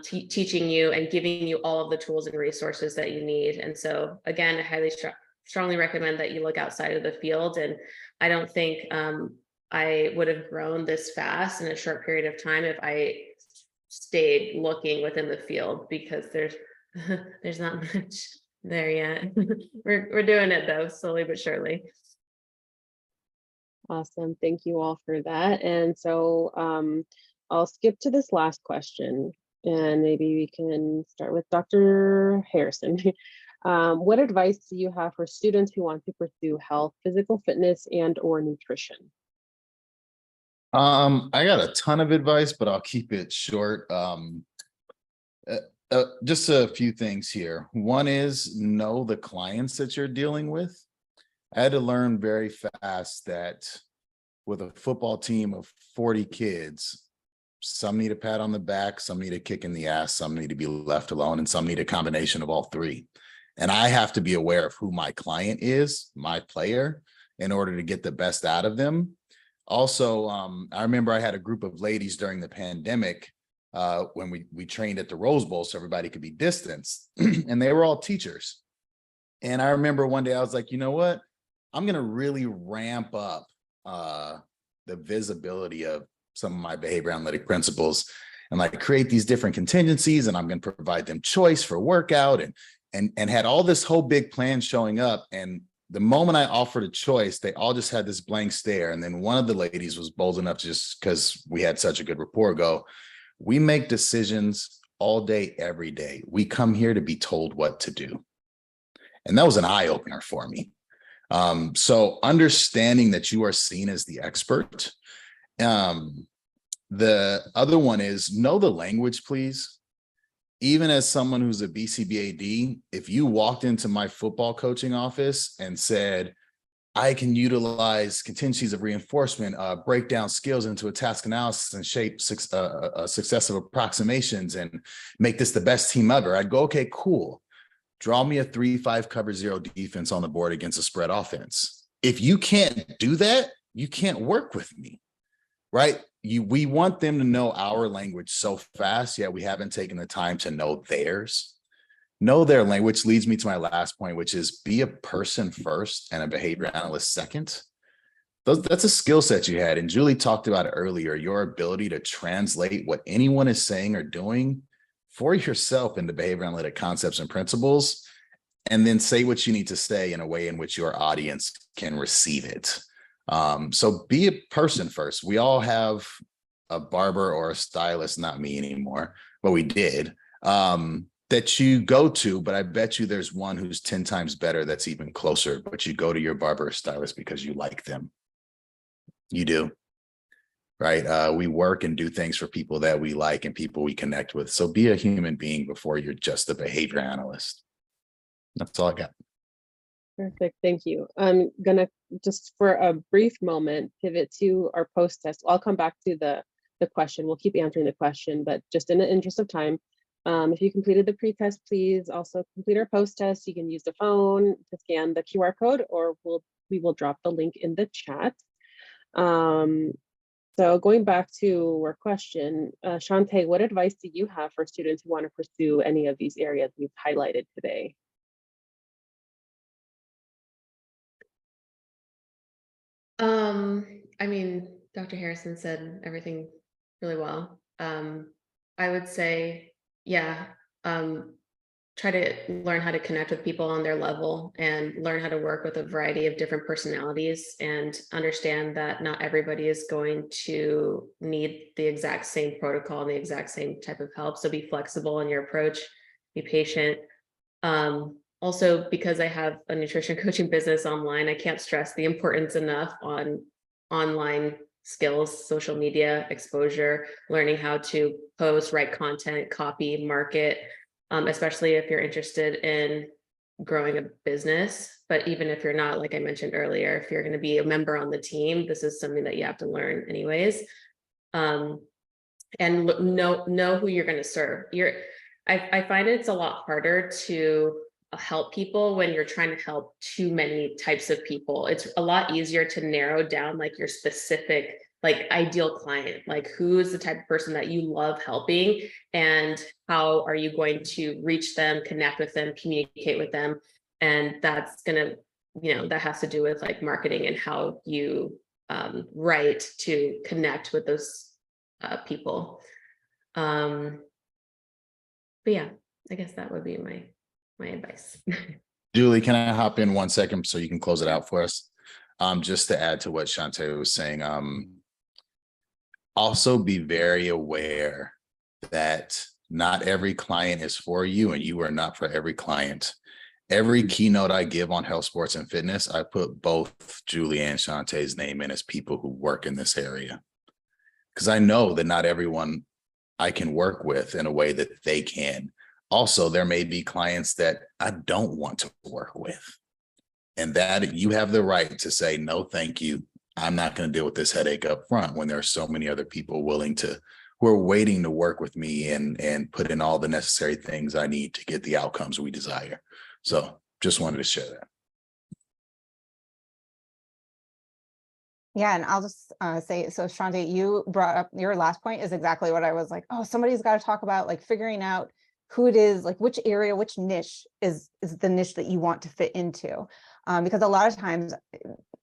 teaching you and giving you all of the tools and resources that you need. And so again, I highly strongly recommend that you look outside of the field. And I don't think I would have grown this fast in a short period of time if I stayed looking within the field, because there's not much there yet. We're doing it though, slowly but surely. Awesome. Thank you all for that. And so I'll skip to this last question, and maybe we can start with Dr. Harrison. What advice do you have for students who want to pursue health, physical fitness, and or nutrition? I got a ton of advice, but I'll keep it short. Just a few things here. One is know the clients that you're dealing with. I had to learn very fast that with a football team of 40 kids, some need a pat on the back, some need a kick in the ass, some need to be left alone, and some need a combination of all three. And I have to be aware of who my client is, my player, in order to get the best out of them. Also, I remember I had a group of ladies during the pandemic when we trained at the Rose Bowl so everybody could be distanced, and they were all teachers. And I remember one day I was like, you know what? I'm going to really ramp up the visibility of some of my behavior analytic principles and like create these different contingencies. And I'm going to provide them choice for workout and had all this whole big plan showing up. And the moment I offered a choice, they all just had this blank stare. And then one of the ladies was bold enough to, just because we had such a good rapport, go, we make decisions all day, every day. We come here to be told what to do. And that was an eye opener for me. So understanding that you are seen as the expert. The other one is know the language, please. Even as someone who's a BCBA-D, if you walked into my football coaching office and said, I can utilize contingencies of reinforcement, break down skills into a task analysis and shape successive approximations and make this the best team ever, I'd go, okay, cool. Draw me a 3-5 cover 0 defense on the board against a spread offense. If you can't do that, you can't work with me, right? We want them to know our language so fast, yet we haven't taken the time to know theirs. Know their language leads me to my last point, which is be a person first and a behavior analyst second. That's a skill set you had. And Julie talked about it earlier, your ability to translate what anyone is saying or doing for yourself into behavior analytic concepts and principles, and then say what you need to say in a way in which your audience can receive it. So be a person first. We all have a barber or a stylist, not me anymore, but we did, that you go to, but I bet you there's one who's 10 times better that's even closer, but you go to your barber or stylist because you like them. You do, right? We work and do things for people that we like and people we connect with. So be a human being before you're just a behavior analyst. That's all I got. Perfect, thank you. I'm gonna just for a brief moment pivot to our post test. I'll come back to the question. We'll keep answering the question, but just in the interest of time, if you completed the pre-test, please also complete our post test. You can use the phone to scan the QR code, or we will drop the link in the chat. So going back to our question, Chauntae, what advice do you have for students who want to pursue any of these areas we've highlighted today? I mean, Dr. Harrison said everything really well. I would say, yeah, try to learn how to connect with people on their level and learn how to work with a variety of different personalities and understand that not everybody is going to need the exact same protocol and the exact same type of help. So be flexible in your approach, be patient. Also, because I have a nutrition coaching business online, I can't stress the importance enough on online skills, social media exposure, learning how to post, write content, copy, market, especially if you're interested in growing a business. But even if you're not, like I mentioned earlier, if you're going to be a member on the team, this is something that you have to learn anyways. And know who you're going to serve. I find it's a lot harder to help people when you're trying to help too many types of people. It's a lot easier to narrow down like your specific, like ideal client, like who's the type of person that you love helping and how are you going to reach them, connect with them, communicate with them. And that's gonna, that has to do with like marketing and how you write to connect with those people. But yeah, I guess that would be my advice. Julie, can I hop in 1 second so you can close it out for us? Just to add to what Chauntae was saying, also be very aware that not every client is for you and you are not for every client. Every keynote I give on health, sports, and fitness, I put both Julie and Chauntae's name in as people who work in this area. Because I know that not everyone I can work with in a way that they can. Also, there may be clients that I don't want to work with. And that you have the right to say, no, thank you. I'm not going to deal with this headache up front when there are so many other people who are waiting to work with me and put in all the necessary things I need to get the outcomes we desire. So just wanted to share that. Yeah, and I'll just say, so Chauntae, you brought up your last point is exactly what I was like, oh, somebody's got to talk about, like figuring out who it is, like which area, which niche is the niche that you want to fit into. Because a lot of times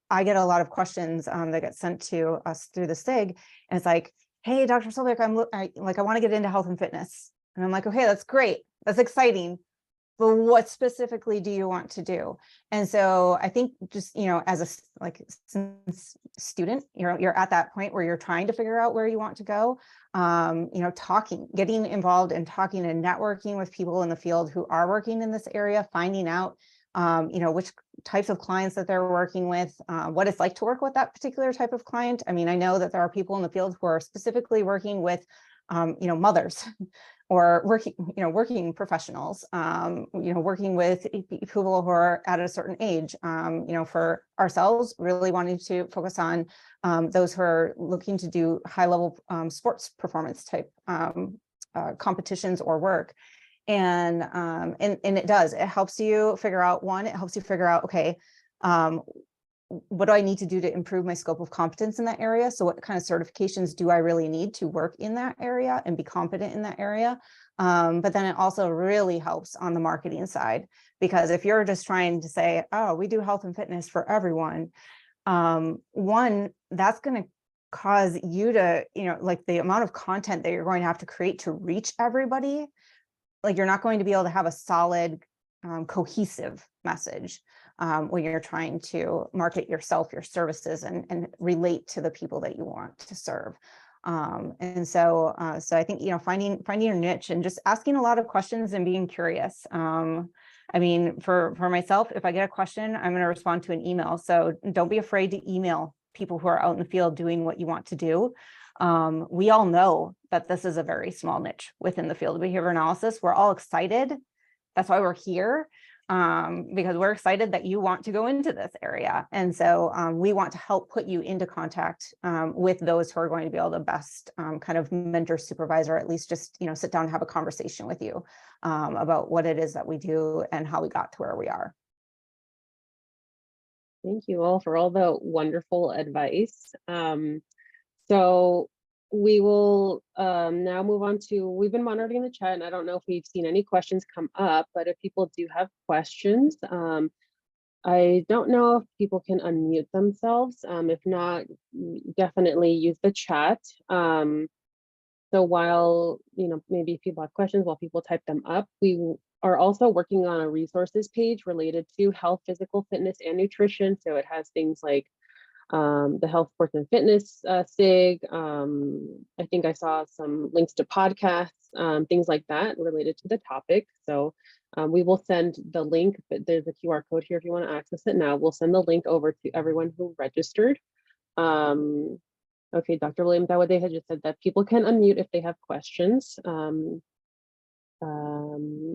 I get a lot of questions that get sent to us through the SIG, and it's like, hey, Dr. Slowiak, I want to get into health and fitness. And I'm like, okay, that's great. That's exciting. But what specifically do you want to do? And so I think just, as a student, you're at that point where you're trying to figure out where you want to go, getting involved and talking and networking with people in the field who are working in this area, finding out, which types of clients that they're working with, what it's like to work with that particular type of client. I mean, I know that there are people in the field who are specifically working with, mothers or working professionals, working with people who are at a certain age, for ourselves, really wanting to focus on those who are looking to do high level sports performance type competitions or work. And it helps you figure out okay, what do I need to do to improve my scope of competence in that area? So what kind of certifications do I really need to work in that area and be competent in that area? But then it also really helps on the marketing side, because if you're just trying to say, oh, we do health and fitness for everyone, one, that's going to cause you to, like the amount of content that you're going to have to create to reach everybody, like you're not going to be able to have a solid, cohesive message when you're trying to market yourself, your services, and relate to the people that you want to serve. So I think, finding your niche and just asking a lot of questions and being curious. I mean, for myself, if I get a question, I'm going to respond to an email. So don't be afraid to email people who are out in the field doing what you want to do. We all know that this is a very small niche within the field of behavior analysis. We're all excited. That's why we're here, because we're excited that you want to go into this area. And so we want to help put you into contact with those who are going to be able to best kind of mentor, supervise, or at least just, sit down and have a conversation with you about what it is that we do and how we got to where we are. Thank you all for all the wonderful advice. So we will now move on to, we've been monitoring the chat, and I don't know if we've seen any questions come up, but if people do have questions, I don't know if people can unmute themselves. If not, definitely use the chat. So while, maybe if people have questions, while people type them up, we are also working on a resources page related to health, physical fitness, and nutrition. So it has things like the health, sports, and fitness SIG. I think I saw some links to podcasts, things like that related to the topic. So we will send the link, but there's a QR code here if you want to access it now. We'll send the link over to everyone who registered. Okay, Dr. Williams Awodeha just said that people can unmute if they have questions.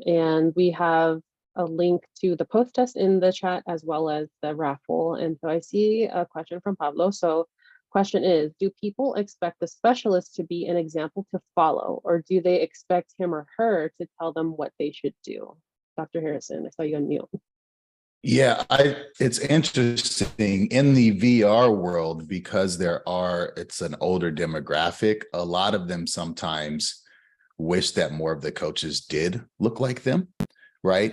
And we have a link to the post test in the chat as well as the raffle. And so I see a question from Pablo. So question is, do people expect the specialist to be an example to follow, or do they expect him or her to tell them what they should do? Dr. Harrison, I saw you unmute. Yeah, it's interesting in the VR world because it's an older demographic. A lot of them sometimes wish that more of the coaches did look like them, right?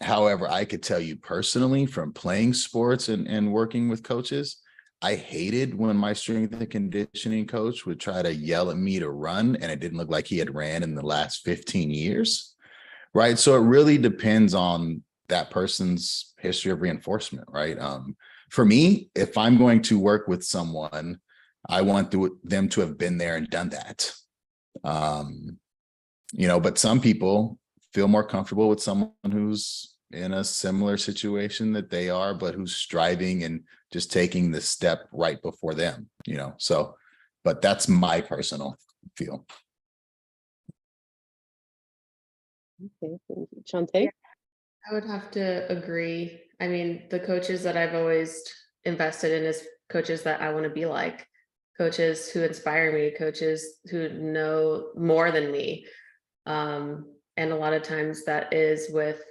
However, I could tell you personally from playing sports and working with coaches, I hated when my strength and conditioning coach would try to yell at me to run and it didn't look like he had ran in the last 15 years, right? So it really depends on that person's history of reinforcement, right? For me, if I'm going to work with someone, I want them to have been there and done that. But some people feel more comfortable with someone who's in a similar situation that they are, but who's striving and just taking the step right before them, so, but that's my personal feel. Okay, thank you. Chauntae? Yeah. I would have to agree. I mean, the coaches that I've always invested in is coaches that I want to be like, coaches who inspire me, coaches who know more than me. And a lot of times that is with,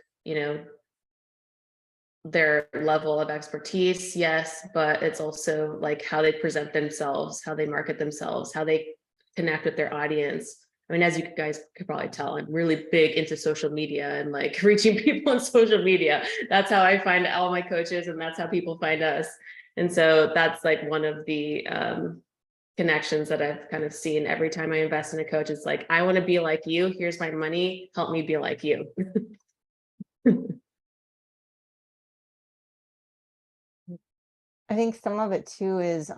their level of expertise, yes, but it's also like how they present themselves, how they market themselves, how they connect with their audience. I mean, as you guys could probably tell, I'm really big into social media and like reaching people on social media. That's how I find all my coaches, and that's how people find us. And so that's like one of the connections that I've kind of seen every time I invest in a coach. It's like, I want to be like you. Here's my money. Help me be like you. I think some of it too is,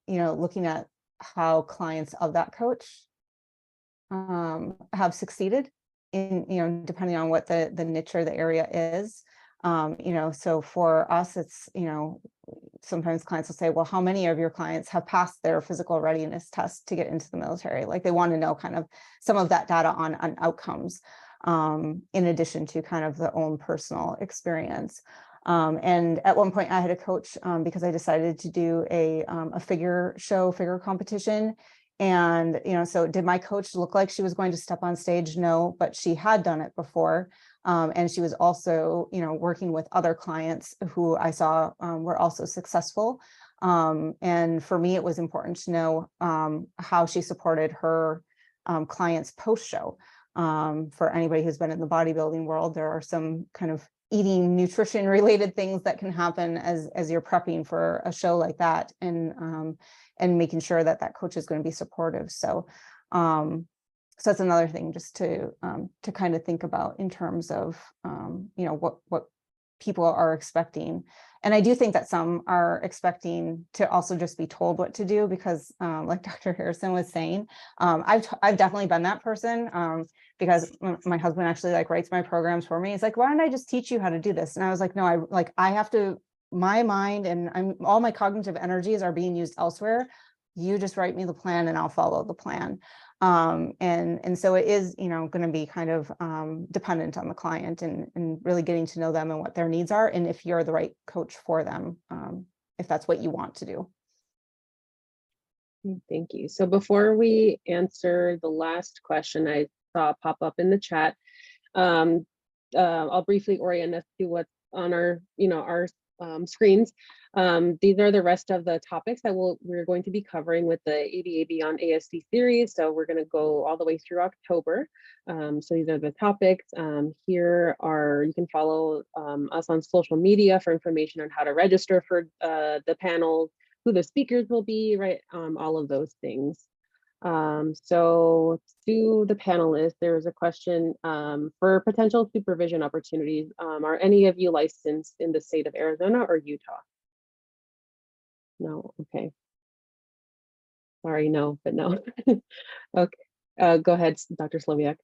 looking at how clients of that coach have succeeded in, depending on what the niche or the area is. So for us, it's, sometimes clients will say, well, how many of your clients have passed their physical readiness test to get into the military? Like they want to know kind of some of that data on outcomes, in addition to kind of their own personal experience. And at one point I had a coach because I decided to do a figure competition. And, so did my coach look like she was going to step on stage? No, but she had done it before. And she was also, working with other clients who I saw were also successful. And for me, it was important to know how she supported her clients post-show. For anybody who's been in the bodybuilding world, there are some kind of eating, nutrition related things that can happen as you're prepping for a show like that, and making sure that coach is going to be supportive. So that's another thing just to kind of think about in terms of what people are expecting. And I do think that some are expecting to also just be told what to do, because like Dr. Harrison was saying, I've definitely been that person, because my husband actually like writes my programs for me. He's like, why don't I just teach you how to do this? And I was like, no, I have to my mind and all my cognitive energies are being used elsewhere. You just write me the plan and I'll follow the plan. And so it is, going to be kind of dependent on the client and really getting to know them and what their needs are, and if you're the right coach for them, if that's what you want to do. Thank you. So before we answer the last question I saw pop up in the chat, I'll briefly orient us to what's on our, our screens. These are the rest of the topics that we're going to be covering with the ADA on ASD series. So we're going to go all the way through October. So these are the topics. Here are, you can follow us on social media for information on how to register for the panels, who the speakers will be, right? All of those things. So to the panelists, there was a question for potential supervision opportunities. Are any of you licensed in the state of Arizona or Utah? No, okay. Sorry, no, but no. Okay, go ahead, Dr. Slowiak.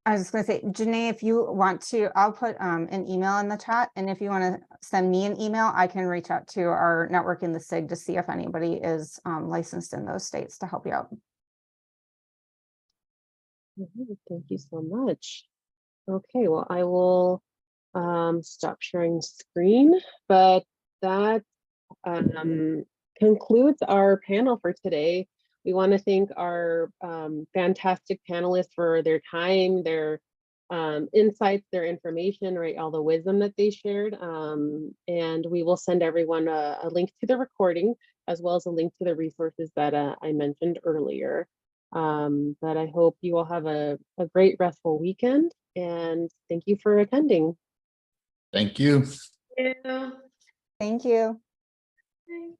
I was just going to say, Janae, if you want to, I'll put an email in the chat. And if you want to send me an email, I can reach out to our network in the SIG to see if anybody is licensed in those states to help you out. Thank you so much. Okay, well, I will stop sharing screen, but that concludes our panel for today. We want to thank our fantastic panelists for their time, their insights, their information, right, all the wisdom that they shared. And we will send everyone a link to the recording, as well as a link to the resources that I mentioned earlier. But I hope you all have a great restful weekend, and thank you for attending. Thank you. Yeah. Thank you. Bye.